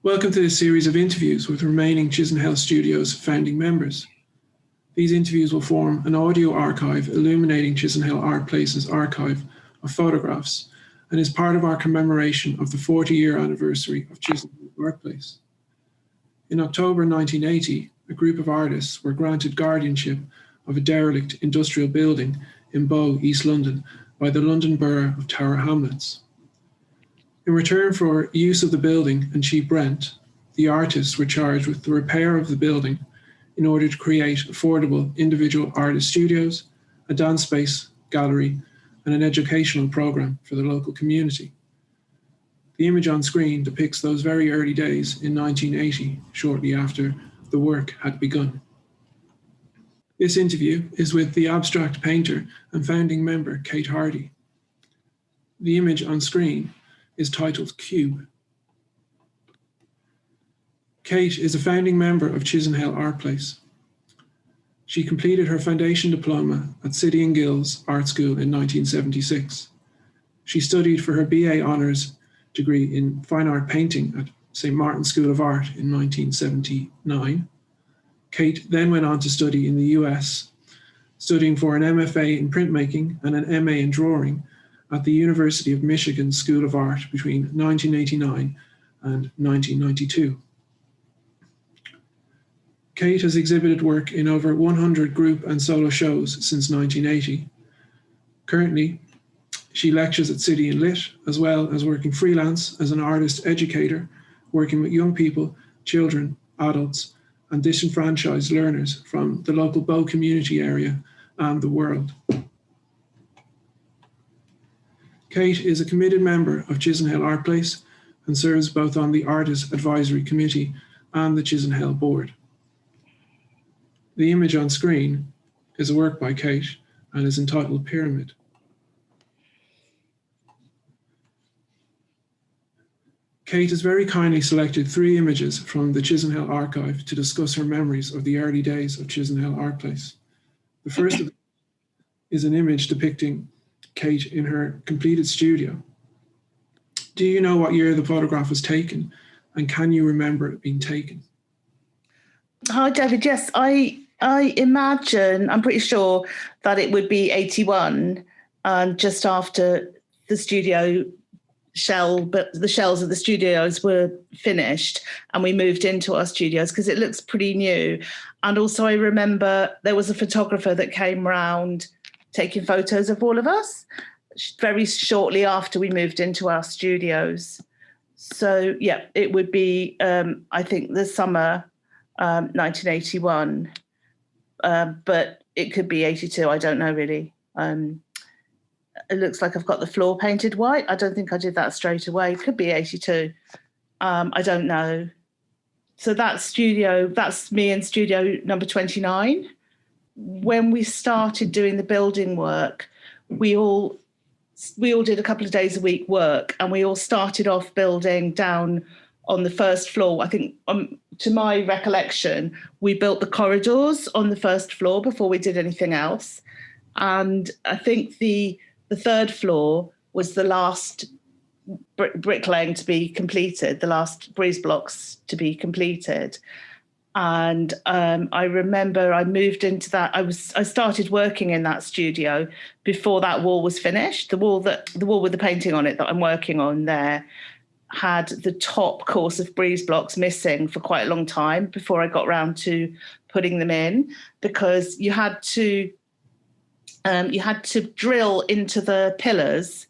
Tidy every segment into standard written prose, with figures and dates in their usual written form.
Welcome to this series of interviews with remaining Chisenhale Studio's founding members. These interviews will form an audio archive illuminating Chisenhale Art Place's archive of photographs and is part of our commemoration of the 40-year anniversary of Chisenhale Art Place. In October 1980, a group of artists were granted guardianship of a derelict industrial building in Borough, East London, by the London Borough of Tower Hamlets. In return for use of the building and cheap rent, the artists were charged with the repair of the building in order to create affordable individual artist studios, a dance space, gallery, and an educational program for the local community. The image on screen depicts those very early days in 1980, shortly after the work had begun. This interview is with the abstract painter and founding member, Kate Hardy. The image on screen is titled Cube. Kate is a founding member of Chisenhale Art Place. She completed her foundation diploma at City and Guilds Art School in 1976. She studied for her BA Honours degree in Fine Art Painting at St. Martin's School of Art in 1979. Kate then went on to study in the US, studying for an MFA in printmaking and an MA in drawing at the University of Michigan School of Art between 1989 and 1992. Kate has exhibited work in over 100 group and solo shows since 1980. Currently, she lectures at City and Lit, as well as working freelance as an artist educator, working with young people, children, adults, and disenfranchised learners from the local Bow community area and the world. Kate is a committed member of Chisenhale Art Place and serves both on the Artist Advisory Committee and the Chisenhale Board. The image on screen is a work by Kate and is entitled Pyramid. Kate has very kindly selected 3 images from the Chisenhale archive to discuss her memories of the early days of Chisenhale Art Place. The first of them is an image depicting Kate in her completed studio. Do you know what year the photograph was taken, and can you remember it being taken? Hi, David. Yes, I imagine, I'm pretty sure that it would be 81, just after the studio shell, but the shells of the studios were finished and we moved into our studios because it looks pretty new. And also I remember there was a photographer that came round taking photos of all of us very shortly after we moved into our studios. So yeah, it would be, I think the summer 1981, but it could be 82. I don't know really. It looks like I've got the floor painted white. I don't think I did that straight away. It could be 82. I don't know. So that's me in studio number 29. When we started doing the building work, we all did a couple of days a week work, and we all started off building down on the first floor. I think, to my recollection, we built the corridors on the first floor before we did anything else. And I think the third floor was the last bricklaying to be completed, the last breeze blocks to be completed. And I remember I moved into that. I started working in that studio before that wall was finished. The wall with the painting on it that I'm working on there had the top course of breeze blocks missing for quite a long time before I got round to putting them in, because you had to drill into the pillars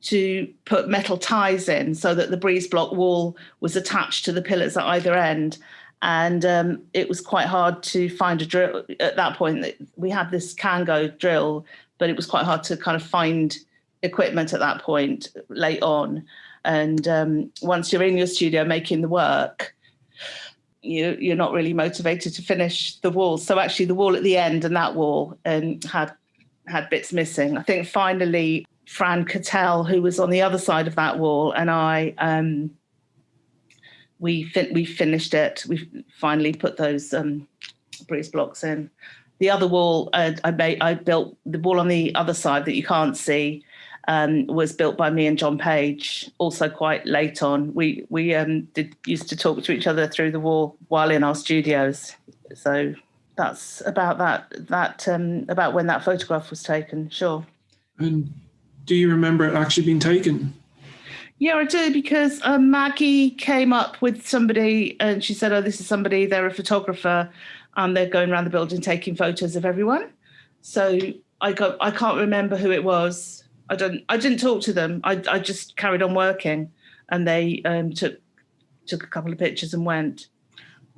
to put metal ties in so that the breeze block wall was attached to the pillars at either end. And it was quite hard to find a drill at that point. We had this Kango drill, but it was quite hard to kind of find equipment at that point late on. And once you're in your studio making the work, you're not really motivated to finish the wall. So actually the wall at the end and that wall had bits missing. I think finally Fran Cattell, who was on the other side of that wall, and I, we finished it. We finally put those breeze blocks in. The other wall, I built the wall on the other side that you can't see. was built by me and John Page, also quite late on. We used to talk to each other through the wall while in our studios. So that's about about when that photograph was taken, sure. And do you remember it actually being taken? Yeah, I do, because Maggie came up with somebody and she said, oh, this is somebody, they're a photographer, and they're going around the building taking photos of everyone. So I can't remember who it was. I didn't talk to them. I just carried on working, and they took a couple of pictures and went.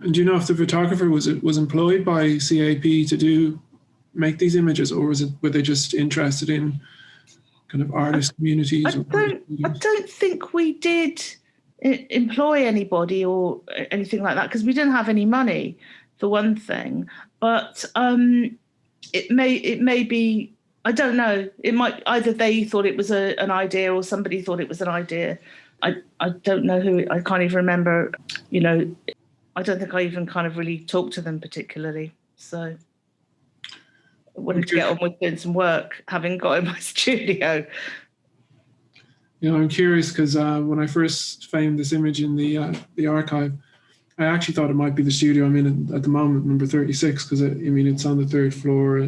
And do you know if the photographer was employed by CAP to make these images, or were they just interested in kind of artist communities? I don't think we did employ anybody or anything like that, because we didn't have any money, for one thing. But it may be, I don't know. It might, either they thought it was an idea or somebody thought it was an idea. I don't know who. I can't even remember. You know, I don't think I even kind of really talked to them particularly. So I wanted to get on with doing some work, having got in my studio. You know, I'm curious because when I first found this image in the archive, I actually thought it might be the studio I'm in at the moment, number 36, because it's on the 3rd floor.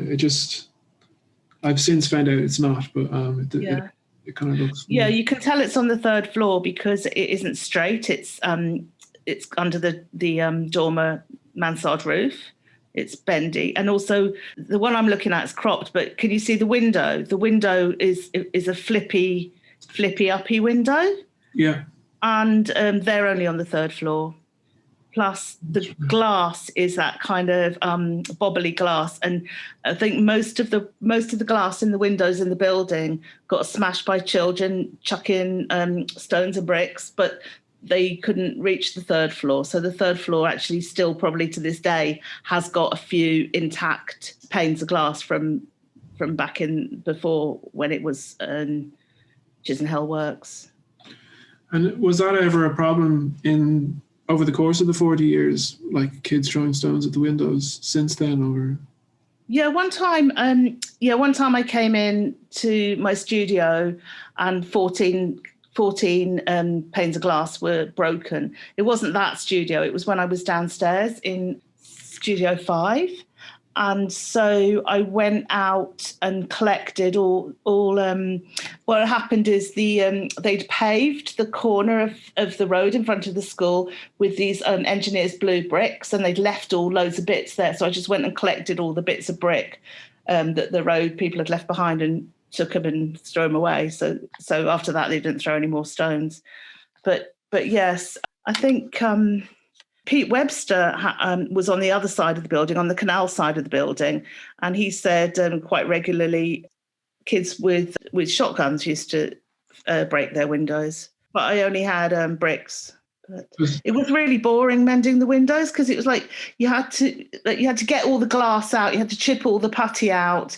I've since found out it's not, but it kind of looks. Yeah, you can tell it's on the 3rd floor because it isn't straight. It's under the dormer mansard roof. It's bendy, and also the one I'm looking at is cropped. But can you see the window? The window is a flippy uppy window. Yeah, and they're only on the 3rd floor. Plus the glass is that kind of bobbly glass, and I think most of the glass in the windows in the building got smashed by children chucking stones and bricks, but they couldn't reach the 3rd floor. So the 3rd floor actually still probably to this day has got a few intact panes of glass from back in before when it was Chisenhale Works. And was that ever a problem over the course of the 40 years, like kids throwing stones at the windows since then? Or one time I came in to my studio and 14 panes of glass were broken. It wasn't that studio. It was when I was downstairs in Studio 5. And so I went out and collected all what happened is they'd paved the corner of the road in front of the school with these engineer's blue bricks, and they'd left loads of bits there. So I just went and collected all the bits of brick that the road people had left behind and took them and threw them away. So after that, they didn't throw any more stones. But yes, I think Pete Webster was on the other side of the building, on the canal side of the building, and he said quite regularly kids with shotguns used to break their windows. But I only had bricks. But it was really boring mending the windows because it was like you had to get all the glass out, you had to chip all the putty out,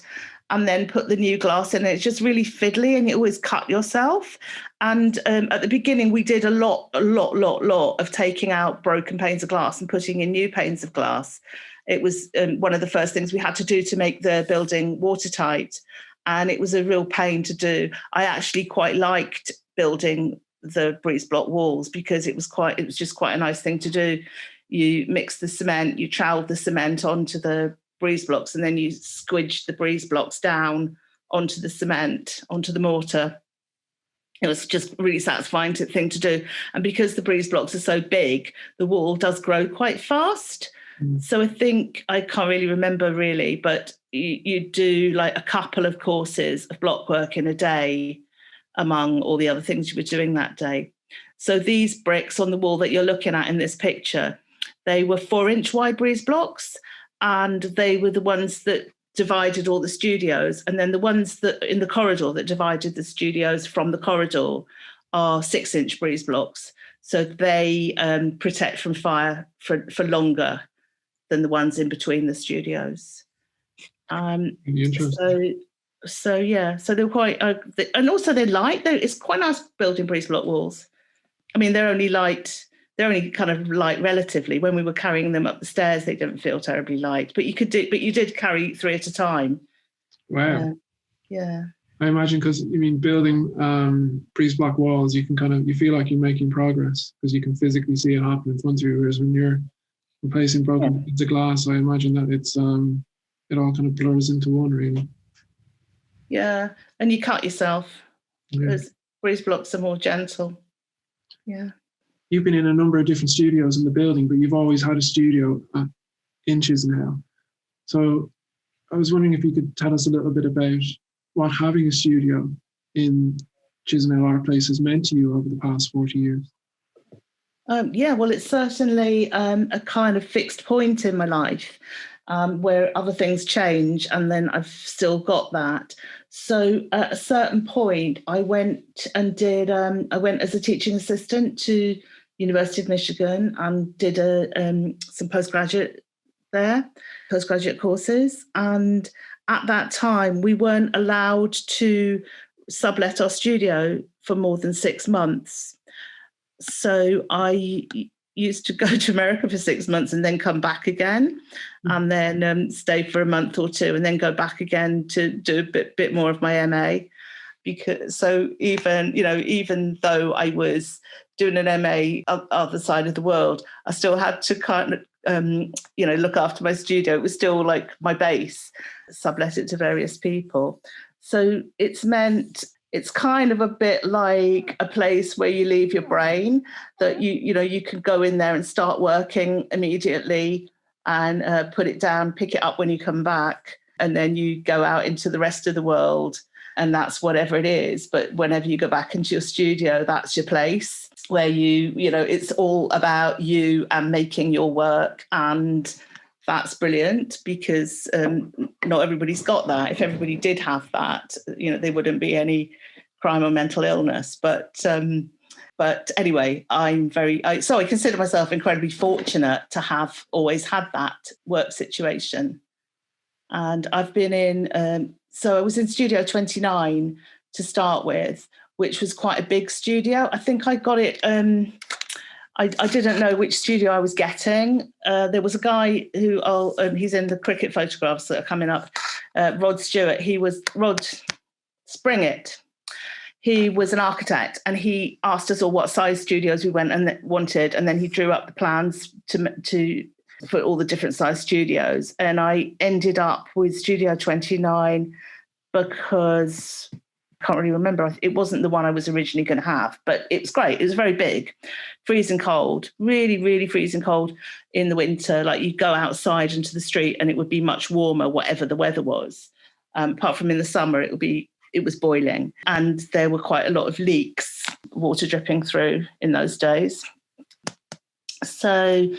and then put the new glass in. It's just really fiddly, and you always cut yourself. And at the beginning, we did a lot of taking out broken panes of glass and putting in new panes of glass. It was one of the first things we had to do to make the building watertight. And it was a real pain to do. I actually quite liked building the breeze block walls because it was just quite a nice thing to do. You mix the cement, you trowel the cement onto the breeze blocks, and then you squidge the breeze blocks down onto the cement, onto the mortar. It was just a really satisfying thing to do. And because the breeze blocks are so big, the wall does grow quite fast. So I think, I can't really remember really, but you do like a couple of courses of block work in a day among all the other things you were doing that day. So these bricks on the wall that you're looking at in this picture, they were 4-inch wide breeze blocks, and they were the ones that divided all the studios. And then the ones that in the corridor that divided the studios from the corridor are 6-inch breeze blocks. So they protect from fire for longer than the ones in between the studios. So they're quite, and also they're light. It's quite nice building breeze block walls. I mean, they're only kind of light relatively. When we were carrying them up the stairs, they didn't feel terribly light. But you did carry 3 at a time. Wow. Yeah. I imagine because building breeze block walls, you can you feel like you're making progress because you can physically see it happen in front of you. Whereas when you're replacing broken bits of glass, I imagine that it's it all kind of blurs into one, really. Yeah, and you cut yourself. Yeah. Because breeze blocks are more gentle. Yeah. You've been in a number of different studios in the building, but you've always had a studio in Chisenhale. So I was wondering if you could tell us a little bit about what having a studio in Chisenhale Art Place has meant to you over the past 40 years. Yeah, well, it's certainly a kind of fixed point in my life where other things change, and then I've still got that. So at a certain point, I went and did, I went as a teaching assistant to University of Michigan and did some postgraduate courses. And at that time, we weren't allowed to sublet our studio for more than 6 months. So I used to go to America for 6 months and then come back again, and then stay for a month or two and then go back again to do a bit more of my MA. Because so even though I was doing an MA other side of the world, I still had to kind of look after my studio. It was still like my base, sublet it to various people. So it's meant it's kind of a bit like a place where you leave your brain, that you can go in there and start working immediately and put it down, pick it up when you come back, and then you go out into the rest of the world, and that's whatever it is. But whenever you go back into your studio, that's your place where it's all about you and making your work. And that's brilliant because not everybody's got that. If everybody did have that, there wouldn't be any crime or mental illness. But anyway, I consider myself incredibly fortunate to have always had that work situation. And I've been in, so I was in Studio 29 to start with, which was quite a big studio. I think I got it, I didn't know which studio I was getting. There was a guy who, he's in the cricket photographs that are coming up, Rod Stewart. Rod Springett. He was an architect, and he asked us all what size studios we wanted, and then he drew up the plans for all the different size studios. And I ended up with Studio 29 because I can't really remember. It wasn't the one I was originally going to have, but it was great. It was very big, freezing cold, really, really freezing cold in the winter. Like you go outside into the street and it would be much warmer, whatever the weather was. Apart from in the summer, it was boiling, and there were quite a lot of leaks, water dripping through in those days. So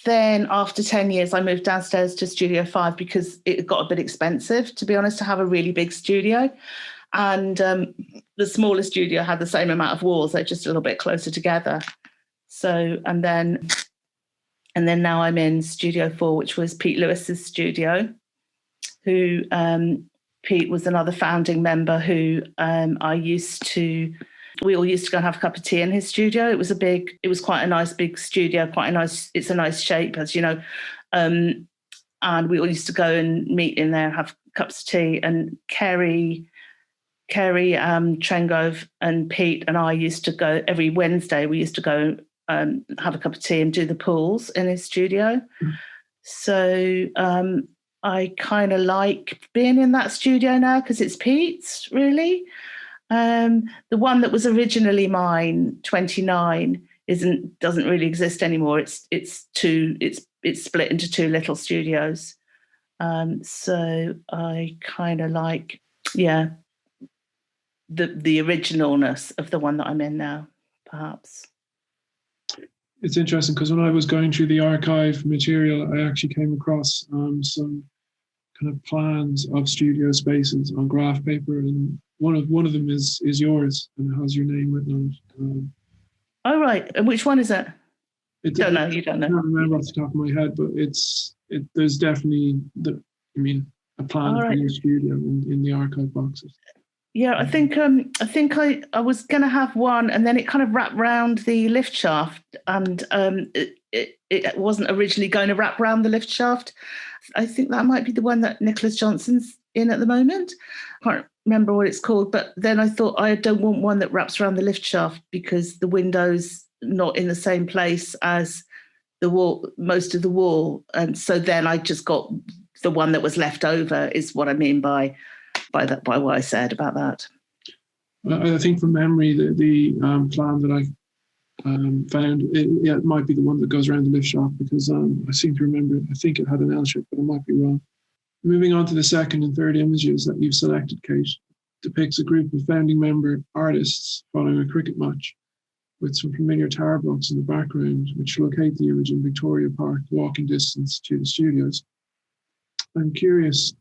then after 10 years, I moved downstairs to Studio 5 because it got a bit expensive, to be honest, to have a really big studio. And the smaller studio had the same amount of walls, they're just a little bit closer together. So, and then now I'm in Studio 4, which was Pete Lewis's studio, who Pete was another founding member who we all used to go and have a cup of tea in his studio. It was quite a nice big studio, it's a nice shape, as you know. And we all used to go and meet in there and have cups of tea. And Kerry Trengove and Pete and I used to go every Wednesday. We used to go have a cup of tea and do the pools in his studio. So I kind of like being in that studio now because it's Pete's, really. The one that was originally mine, 29, doesn't really exist anymore. It's split into two little studios. So I kind of like, the originalness of the one that I'm in now, perhaps. It's interesting because when I was going through the archive material, I actually came across some kind of plans of studio spaces on graph paper, and one of them is yours, and it has your name written on it. Oh right, and which one is it? You don't know. I can't remember off the top of my head, but there's definitely a plan for your studio in the archive boxes. Yeah, I think I was going to have one, and then it kind of wrapped round the lift shaft, and it wasn't originally going to wrap round the lift shaft. I think that might be the one that Nicholas Johnson's in at the moment. I can't remember what it's called, but then I thought I don't want one that wraps around the lift shaft because the window's not in the same place as the wall, most of the wall. And so then I just got the one that was left over, is what I mean by what I said about that. I think from memory, the plan that I found, it might be the one that goes around the lift shaft, because I seem to remember, I think it had an L shape, but I might be wrong. Moving on to the second and third images that you've selected, Kate, depicts a group of founding member artists following a cricket match, with some familiar tower blocks in the background, which locate the image in Victoria Park, walking distance to the studios. I'm curious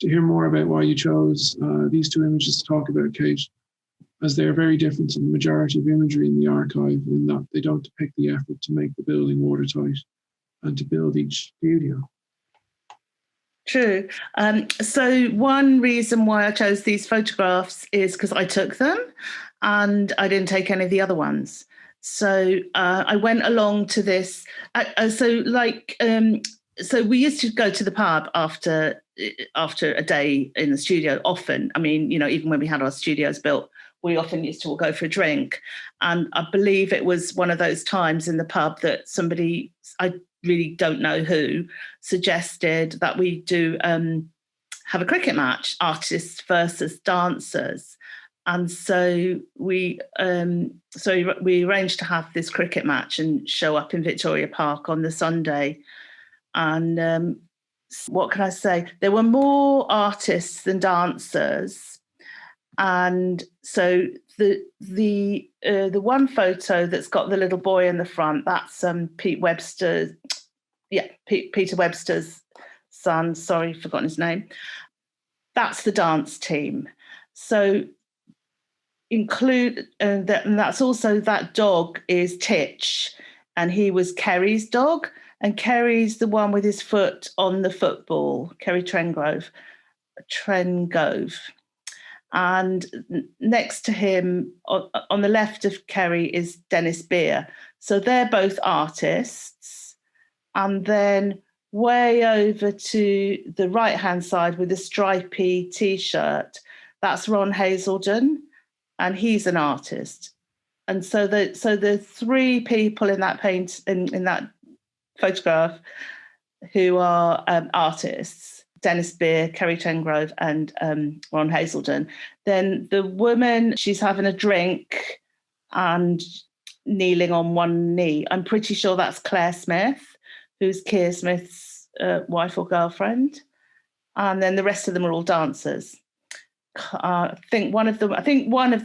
to hear more about why you chose these two images to talk about, Kate, as they are very different to the majority of imagery in the archive, in that they don't depict the effort to make the building watertight and to build each studio. True. So one reason why I chose these photographs is because I took them and I didn't take any of the other ones. So I went along to this. So we used to go to the pub after a day in the studio often. I mean, even when we had our studios built, we often used to all go for a drink. And I believe it was one of those times in the pub that somebody, I really don't know who, suggested that we do have a cricket match, artists versus dancers. And so we arranged to have this cricket match and show up in Victoria Park on the Sunday. And what can I say? There were more artists than dancers. And so the one photo that's got the little boy in the front, that's Peter Webster's son. Sorry, forgotten his name. That's the dance team. So include and that's also, that dog is Titch, and he was Kerry's dog, and Kerry's the one with his foot on the football, Kerry Trengove. And next to him, on the left of Kerry, is Dennis Beer. So they're both artists. And then way over to the right-hand side with a stripy T-shirt, that's Ron Hazelden, and he's an artist. And so the three people in that in that photograph who are artists, Dennis Beer, Kerry Tengrove, and Ron Hazelden. Then the woman, she's having a drink and kneeling on one knee. I'm pretty sure that's Claire Smith, who's Keir Smith's wife or girlfriend. And then the rest of them are all dancers. I think one of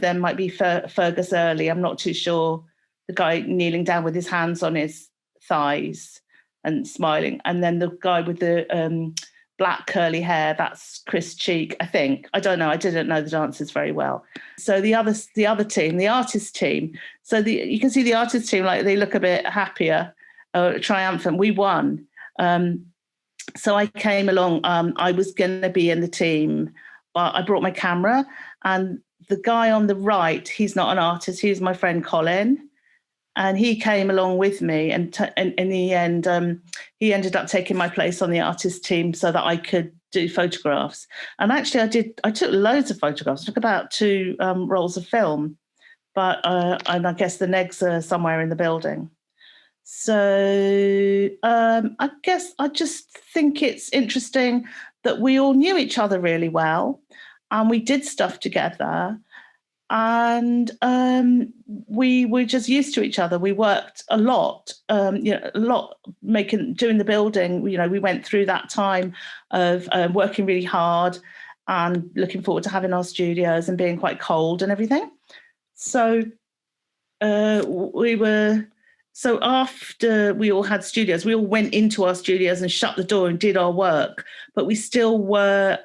them might be Fergus Early. I'm not too sure. The guy kneeling down with his hands on his thighs and smiling. And then the guy with the black curly hair, that's Chris Cheek, I think. I don't know. I didn't know the dancers very well. So the other team, the artist team. So you can see the artist team, like, they look a bit happier, triumphant. We won. So I came along. I was going to be in the team, but I brought my camera. And the guy on the right, he's not an artist. He's my friend Colin. And he came along with me, and in the end, he ended up taking my place on the artist team so that I could do photographs. And actually, I took loads of photographs. I took about 2 rolls of film, and I guess the negs are somewhere in the building. So I guess I just think it's interesting that we all knew each other really well, and we did stuff together. And we were just used to each other. We worked a lot, doing the building. We went through that time of working really hard and looking forward to having our studios and being quite cold and everything. So after we all had studios, we all went into our studios and shut the door and did our work, but we still were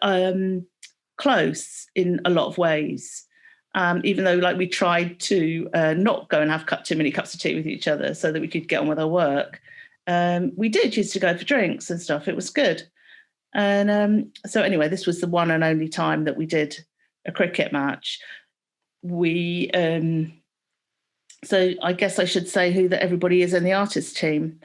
close in a lot of ways. Even though, like, we tried to not go and have too many cups of tea with each other so that we could get on with our work. We did used to go for drinks and stuff. It was good. And so anyway, this was the one and only time that we did a cricket match. So I guess I should say who that everybody is in the artist team.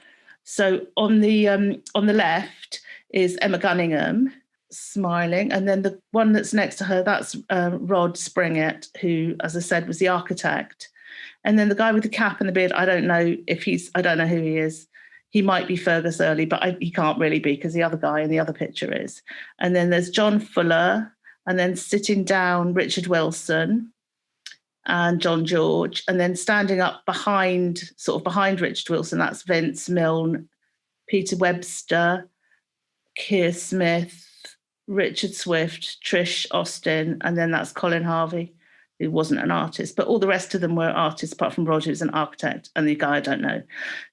So on the left is Emma Gunningham. smiling. And then the one that's next to her, that's Rod Springett, who, as I said, was the architect. And then the guy with the cap and the beard, I don't know who he is. He might be Fergus Early, but he can't really be, because the other guy in the other picture is. And then there's John Fuller, and then sitting down, Richard Wilson and John George, and then standing up behind Richard Wilson, that's Vince Milne, Peter Webster, Keir Smith, Richard Swift, Trish Austin, and then that's Colin Harvey, who wasn't an artist, but all the rest of them were artists, apart from Rod, who's an architect, and the guy I don't know.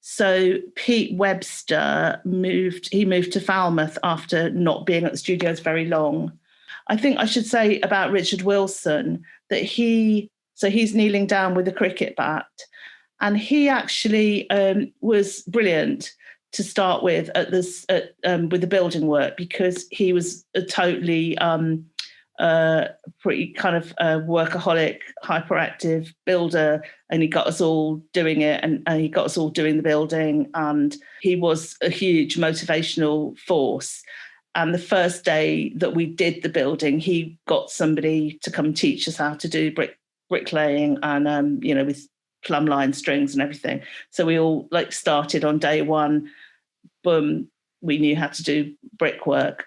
So Pete Webster moved to Falmouth after not being at the studios very long. I think I should say about Richard Wilson that he's kneeling down with a cricket bat, and he actually was brilliant to start with with the building work, because he was a totally pretty kind of workaholic, hyperactive builder, and he got us all doing it, and he got us all doing the building, and he was a huge motivational force. And the first day that we did the building, he got somebody to come teach us how to do bricklaying, and with plumb line strings and everything. So we all started on day one. Boom, we knew how to do brickwork.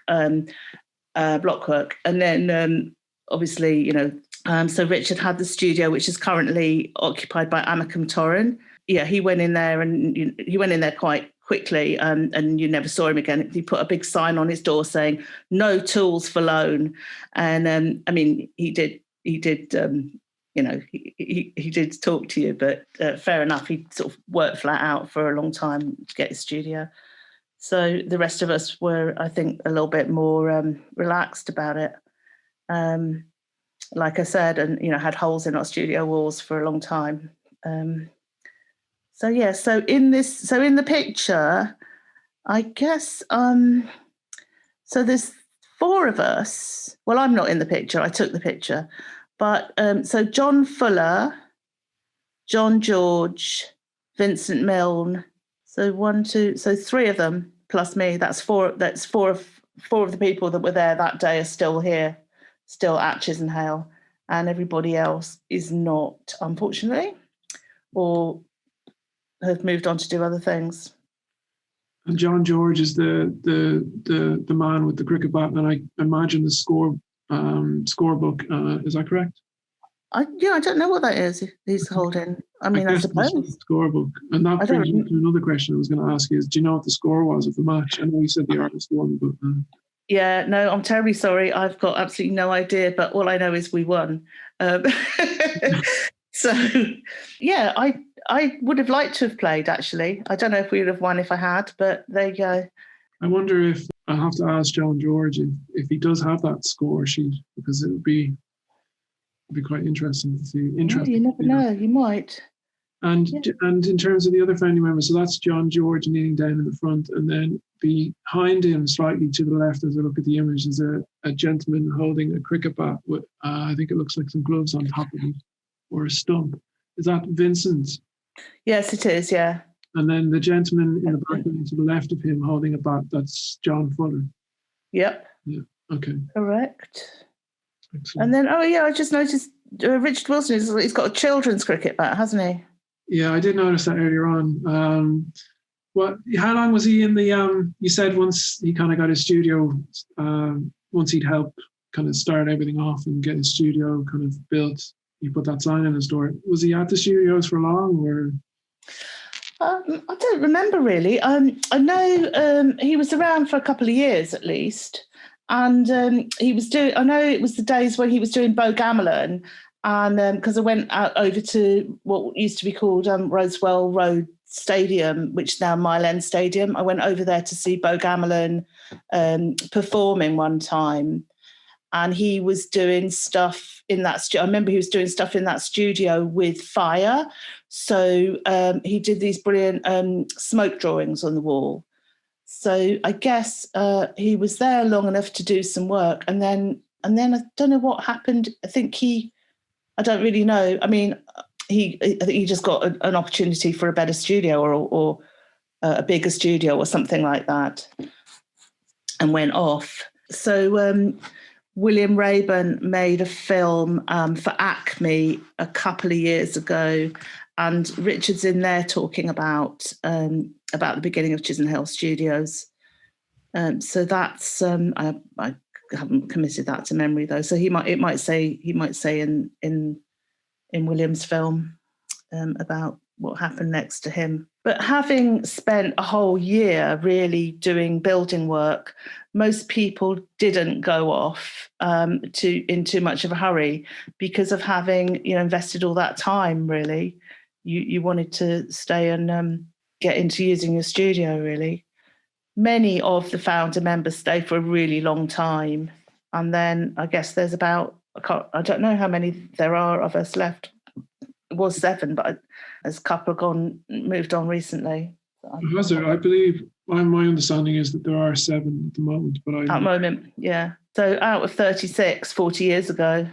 Block work, and then obviously so Richard had the studio, which is currently occupied by Amicum Torrin. He went in there, and he went in there quite quickly, and you never saw him again. He put a big sign on his door saying "No tools for loan," and he did he did talk to you, but fair enough, he sort of worked flat out for a long time to get his studio. So the rest of us were, I think, a little bit more relaxed about it. Like I said, and had holes in our studio walls for a long time. So in the picture, I guess, so there's four of us. Well, I'm not in the picture, I took the picture. But so John Fuller, John George, Vincent Milne. So three of them plus me. That's four. That's four of the people that were there that day are still here, still at Chisenhale, and everybody else is not, unfortunately, or have moved on to do other things. And John George is the man with the cricket bat, and I imagine the scorebook. Is that correct? I don't know what that is he's holding. I suppose. The scorebook. And that brings me to another question I was going to ask you is, do you know what the score was of the match? I know you said the artist won, but... Yeah, no, I'm terribly sorry. I've got absolutely no idea, but all I know is we won. So, yeah, I would have liked to have played, actually. I don't know if we would have won if I had, but there you go. I wonder if I'll have to ask John George if he does have that score sheet, because it would be quite interesting to see. You never know. You might. And in terms of the other founding members, so that's John George kneeling down in the front, and then behind him, slightly to the left, as I look at the image, is a gentleman holding a cricket bat with, I think it looks like some gloves on top of it, or a stump. Is that Vincent? Yes, it is, yeah. And then the gentleman in the background to the left of him holding a bat, that's John Fuller. Yep. Yeah, okay. Correct. Excellent. And then, I just noticed Richard Wilson, he's got a children's cricket bat, hasn't he? Yeah, I did notice that earlier on. How long was he in the, you said once he kind of got his studio, once he'd helped kind of start everything off and get his studio kind of built, he put that sign in his door. Was he at the studios for long, or? I don't remember really. I know he was around for a couple of years at least. And he was doing, I know it was the days when he was doing Bo Gamelin, and because I went out over to what used to be called Rosewell Road Stadium, which is now Mile End Stadium. I went over there to see Bo Gamelin performing one time, and he was doing stuff in that studio. I remember he was doing stuff in that studio with fire. So he did these brilliant smoke drawings on the wall. So I guess he was there long enough to do some work, and then I don't know what happened. I don't really know. I mean, I think he just got an opportunity for a better studio or a bigger studio or something like that, and went off. William Rayburn made a film for Acme a couple of years ago, and Richard's in there talking about the beginning of Chisenhale Studios. So that's I haven't committed that to memory though. So he might say in William's film about what happened next to him. But having spent a whole year really doing building work, most people didn't go off in too much of a hurry because of having invested all that time. Really, you wanted to stay and get into using your studio. Really, many of the founder members stay for a really long time, and then I guess there's about I don't know how many there are of us left. It was 7, but there's a couple moved on recently. Was there? I believe my understanding is that there are 7 at the moment. But at the moment, yeah. So out of 36, 40 years ago,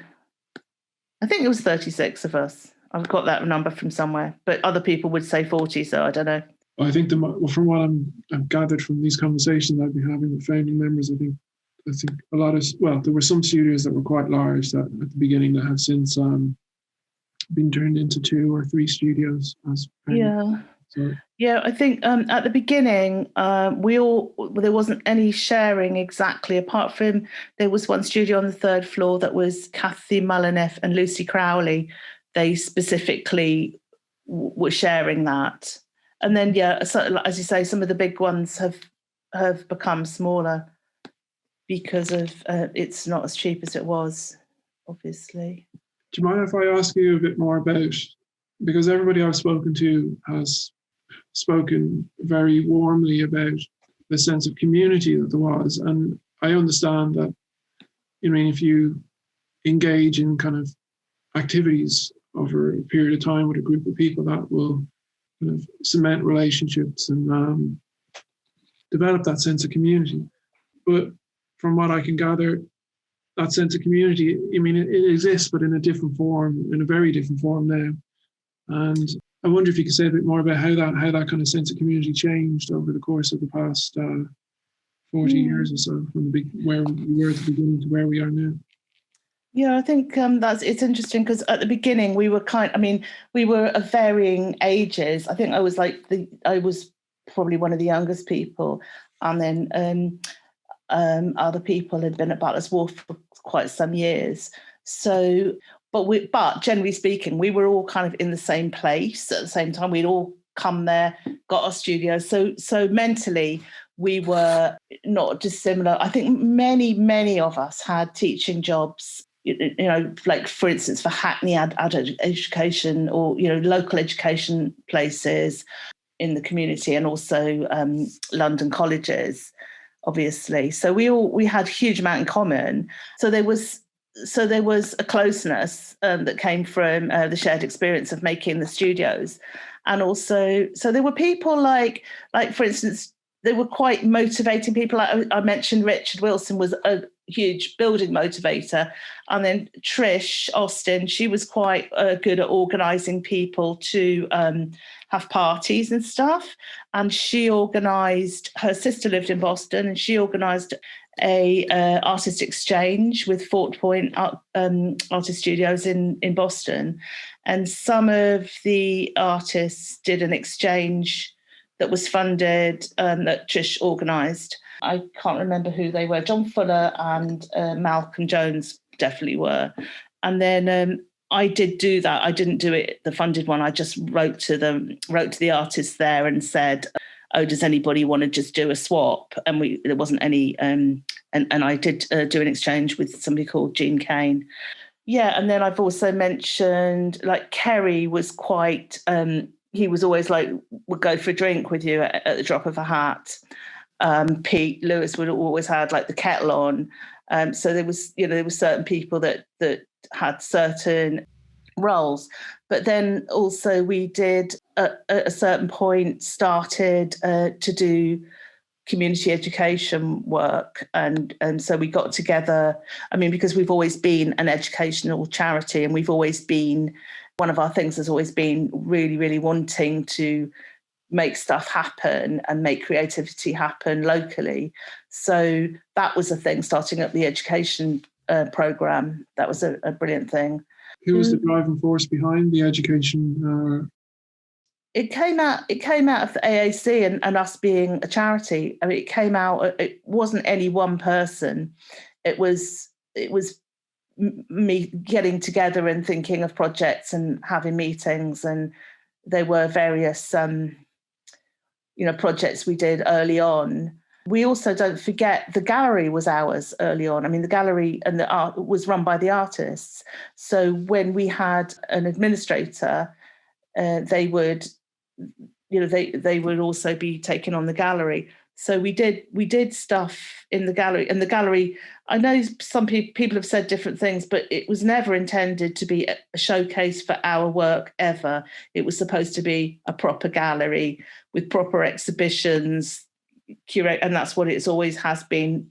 I think it was 36 of us. I've got that number from somewhere, but other people would say 40, so I don't know. I think from what I've gathered from these conversations I've been having with founding members, I think a lot of there were some studios that were quite large that at the beginning that have since been turned into 2 or 3 studios. I think at the beginning there wasn't any sharing exactly, apart from there was one studio on the 3rd floor that was Kathy Mullineff and Lucy Crowley. They specifically were sharing that, and then so, as you say, some of the big ones have become smaller because of it's not as cheap as it was, obviously. Do you mind if I ask you a bit more about, because everybody I've spoken to has spoken very warmly about the sense of community that there was. And I understand that, if you engage in kind of activities over a period of time with a group of people, that will kind of cement relationships and develop that sense of community. But from what I can gather, that sense of community, it exists, but in a different form, in a very different form now. And I wonder if you could say a bit more about how that kind of sense of community changed over the course of the past 40 years or so, from where we were at the beginning to where we are now. Yeah, I think it's interesting because at the beginning we were we were of varying ages. I think I was probably one of the youngest people, and then other people had been at Butler's Wharf for quite some years. So, but generally speaking, we were all kind of in the same place at the same time. We'd all come there, got our studios. So mentally, we were not dissimilar. I think many of us had teaching jobs. Like for instance, for Hackney adult education or local education places in the community, and also London colleges, obviously. So we had a huge amount in common. So there was a closeness that came from the shared experience of making the studios, and also so there were people like for instance, they were quite motivating people. I mentioned Richard Wilson was a huge building motivator, and then Trish Austin, she was quite good at organising people to have parties and stuff, and she organised. Her sister lived in Boston, and she organised a artist exchange with Fort Point Artist Studios in Boston, and some of the artists did an exchange that was funded that Trish organised. I can't remember who they were. John Fuller and Malcolm Jones definitely were. And then I did do that. I didn't do it, the funded one. I just wrote to the artists there and said, "Oh, does anybody want to just do a swap?" And there wasn't any. And I did do an exchange with somebody called Jean Kane. Yeah, and then I've also mentioned like Kerry was quite. He was always like, would go for a drink with you at the drop of a hat. Pete Lewis would always had like the kettle on. So there was certain people that had certain roles. But then also we did at a certain point started to do community education work. And so we got together, because we've always been an educational charity, and we've always been, one of our things has always been really, really wanting to make stuff happen and make creativity happen locally. So that was a thing, starting up the education program. That was a brilliant thing. Who was the driving force behind the education? It came out of the AAC and us being a charity. I mean, it wasn't any one person. It was me getting together and thinking of projects and having meetings, and there were various projects we did early on. We also, don't forget, the gallery was ours early on. I mean, the gallery and the art was run by the artists. So when we had an administrator, they would also be taking on the gallery. So we did stuff in the gallery. And the gallery, I know some people have said different things, but it was never intended to be a showcase for our work ever. It was supposed to be a proper gallery with proper exhibitions, curate, and that's what it's always has been.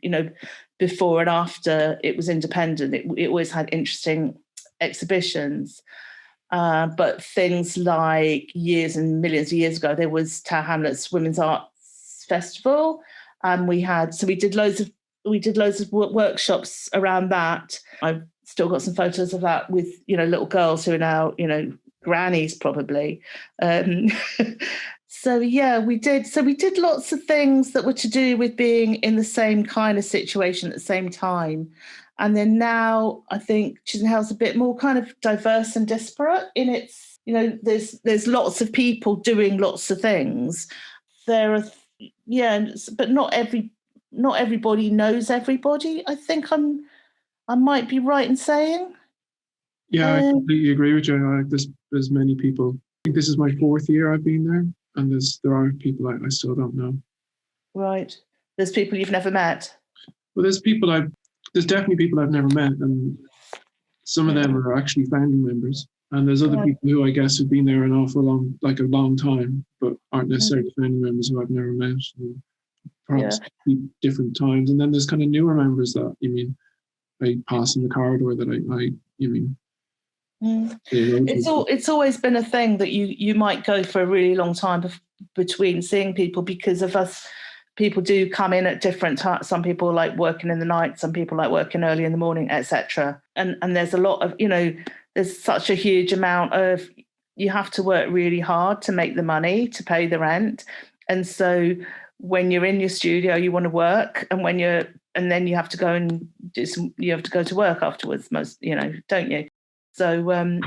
Before and after it was independent, it always had interesting exhibitions. But things like years and millions of years ago, there was Tower Hamlets Women's Arts Festival, and we did loads of workshops around that. I've still got some photos of that with little girls who are now grannies probably. So yeah, we did lots of things that were to do with being in the same kind of situation at the same time. And then now I think Chisenhale's a bit more kind of diverse and disparate in its, there's lots of people doing lots of things. There are, but not everybody knows everybody. I think I might be right in saying. Yeah, I completely agree with you. There's many people. I think this is my 4th year I've been there, and there are people I still don't know. Right. There's people you've never met. Well, there's definitely people I've never met, and some of them are actually founding members. And there's other people who I guess have been there an awful long time, but aren't necessarily founding members who I've never met. Perhaps different times. And then there's kind of newer members that I pass in the corridor that It's always been a thing that you might go for a really long time between seeing people, because of us. People do come in at different times. Some people like working in the night, some people like working early in the morning, etc. And there's a lot of, there's such a huge amount of, you have to work really hard to make the money to pay the rent. And so when you're in your studio, you want to work, and then you have to go and you have to go to work afterwards, don't you? So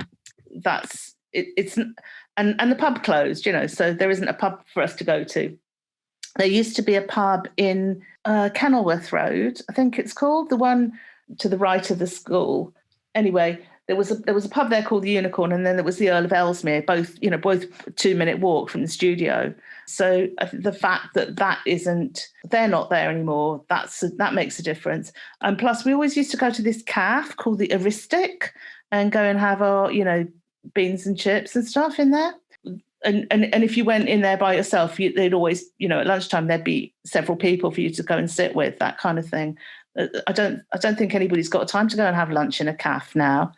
that's it. And the pub closed, so there isn't a pub for us to go to. There used to be a pub in Kenilworth Road, I think it's called, the one to the right of the school. Anyway, there was a pub there called the Unicorn, and then there was the Earl of Ellesmere, both 2-minute walk from the studio. So the fact that they're not there anymore, that makes a difference. And plus, we always used to go to this cafe called the Aristic and go and have our beans and chips and stuff in there. And if you went in there by yourself, they'd always, at lunchtime, there'd be several people for you to go and sit with, that kind of thing. I don't think anybody's got time to go and have lunch in a cafe now.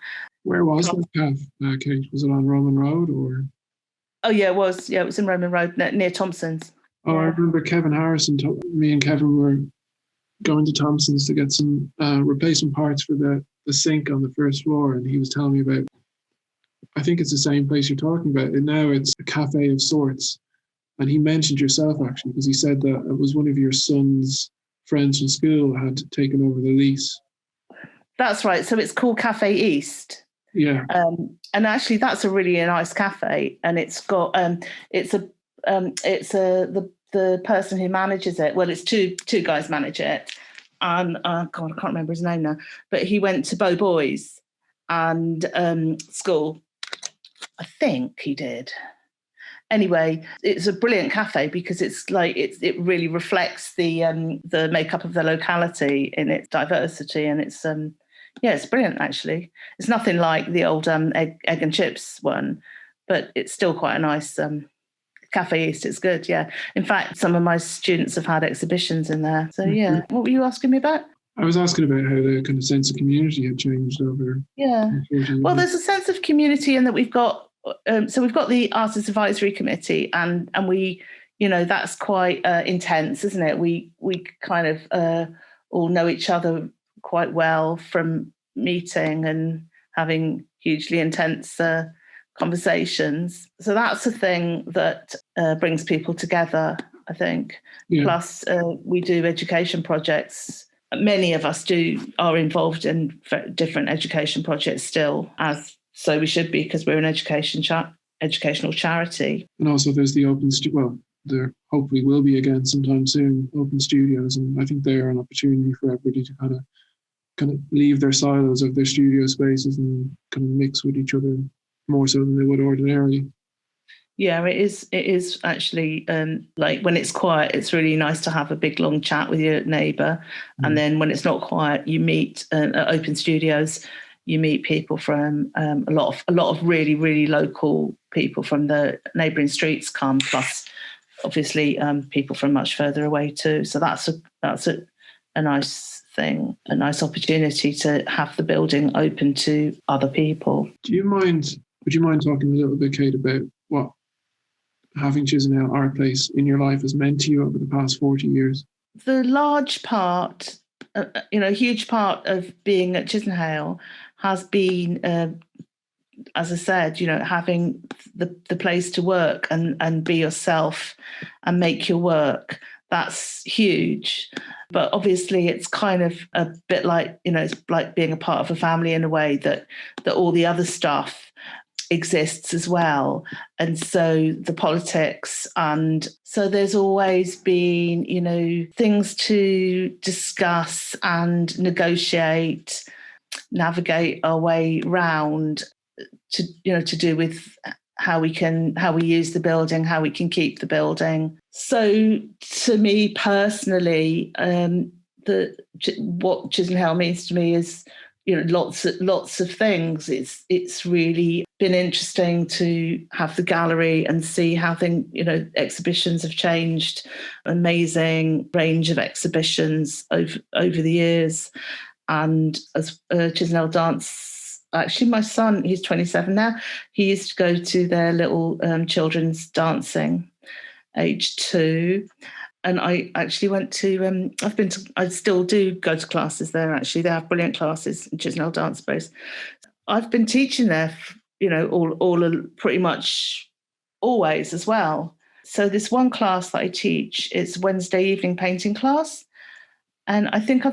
Where was that cafe, Kate? Was it on Roman Road or? Oh yeah, it was. Yeah, it was in Roman Road near Thompson's. Oh, I remember Kevin Harrison. Me and Kevin were going to Thompson's to get some replacement parts for the sink on the first floor, and he was telling me about. I think it's the same place you're talking about, and now it's a cafe of sorts. And he mentioned yourself, actually, because he said that it was one of your son's friends from school had taken over the lease. That's right. So it's called Cafe East. Yeah. And actually, that's a really nice cafe, and it's got the person who manages it. Well, it's two guys manage it, and I can't remember his name now, but he went to Bow Boys and school. I think he did. Anyway, it's a brilliant cafe because it's like it really reflects the makeup of the locality in its diversity, and it's it's brilliant actually. It's nothing like the old egg and chips one, but it's still quite a nice Cafe East. It's good, yeah. In fact, some of my students have had exhibitions in there. So yeah, what were you asking me about? I was asking about how the kind of sense of community had changed over. Yeah. Well, there's a sense of community in that we've got so we've got the Artists Advisory Committee, and we, that's quite intense, isn't it? We kind of all know each other quite well from meeting and having hugely intense conversations. So that's a thing that brings people together, I think. Yeah. Plus, we do education projects. Many of us are involved in different education projects still, so we should be, because we're an educational charity. And also there's the open there hopefully will be again sometime soon, open studios, and I think they are an opportunity for everybody to kind of leave their silos of their studio spaces and kind of mix with each other more so than they would ordinarily. Yeah, it is actually, like when it's quiet, it's really nice to have a big long chat with your neighbour. And then when it's not quiet, you meet at open studios, you meet people from a lot of really, really local people from the neighbouring streets come, plus obviously people from much further away too. So that's a nice thing, a nice opportunity to have the building open to other people. Would you mind talking a little bit, Kate, about what having Chisenhale Art Place in your life has meant to you over the past 40 years? The large part, a huge part of being at Chisenhale has been, as I said, having the place to work and be yourself and make your work. That's huge. But obviously it's kind of a bit like, it's like being a part of a family in a way that all the other stuff exists as well. And so the politics, and so there's always been, things to discuss and negotiate, navigate our way round to do with how we use the building, how we can keep the building. So to me personally, what Chisenhale means to me is, lots of things. It's really been interesting to have the gallery and see how exhibitions have changed. Amazing range of exhibitions over the years, and as Chisenhale Dance. Actually, my son, he's 27 now. He used to go to their little children's dancing, age 2. And I actually went to, I still do go to classes there, actually. They have brilliant classes in Chisenhale Dance Space. I've been teaching there, all pretty much always as well. So this one class that I teach, it's Wednesday evening painting class. And I think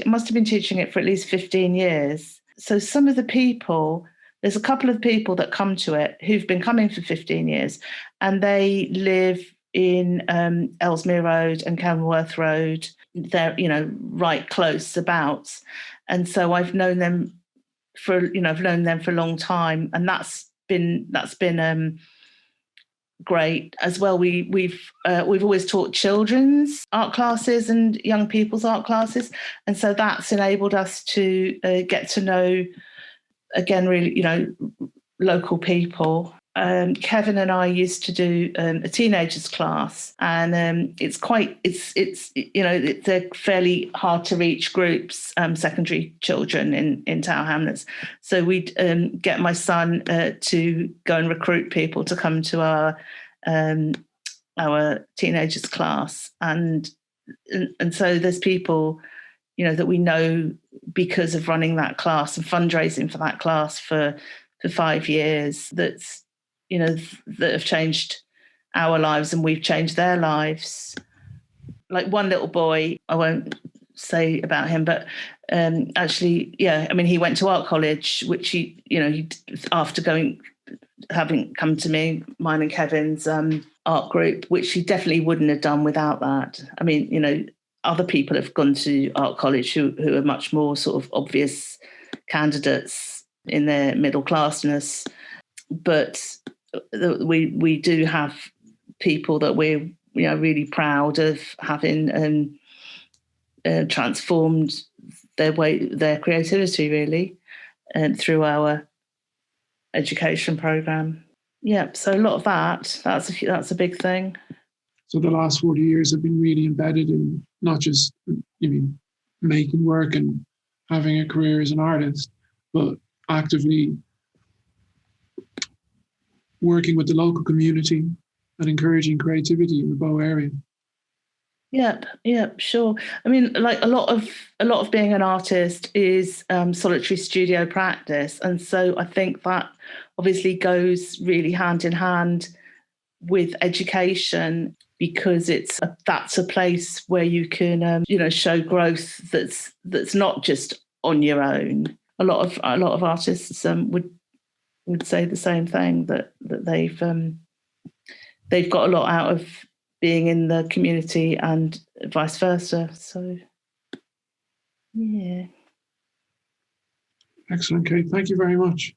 must have been teaching it for at least 15 years. So some of the people, there's a couple of people that come to it who've been coming for 15 years, and they live in Ellesmere Road and Kenilworth Road. They're, right close abouts. And so I've known them for a long time. And that's been great as well. We've always taught children's art classes and young people's art classes. And so that's enabled us to get to know, again, really, local people. Kevin and I used to do a teenagers class, and they're fairly hard to reach groups, secondary children in Tower Hamlets. So we'd get my son to go and recruit people to come to our teenagers class, and so there's people that we know because of running that class and fundraising for that class for 5 years. That have changed our lives, and we've changed their lives. Like one little boy, I won't say about him, but actually, yeah, I mean, he went to art college, which he after having come to me, mine and Kevin's art group, which he definitely wouldn't have done without that. I mean, other people have gone to art college who are much more sort of obvious candidates in their middle classness, but we do have people that we're really proud of having transformed their creativity really, and through our education program. Yeah, so a lot of that's a big thing. So the last 40 years have been really embedded in not just making work and having a career as an artist, but actively working with the local community and encouraging creativity in the Bow area. Yep, sure. I mean, like a lot of being an artist is solitary studio practice, and so I think that obviously goes really hand in hand with education, because that's a place where you can show growth that's not just on your own. A lot of artists would say the same thing, that they've got a lot out of being in the community and vice versa. So, yeah. Excellent, Kate. Thank you very much.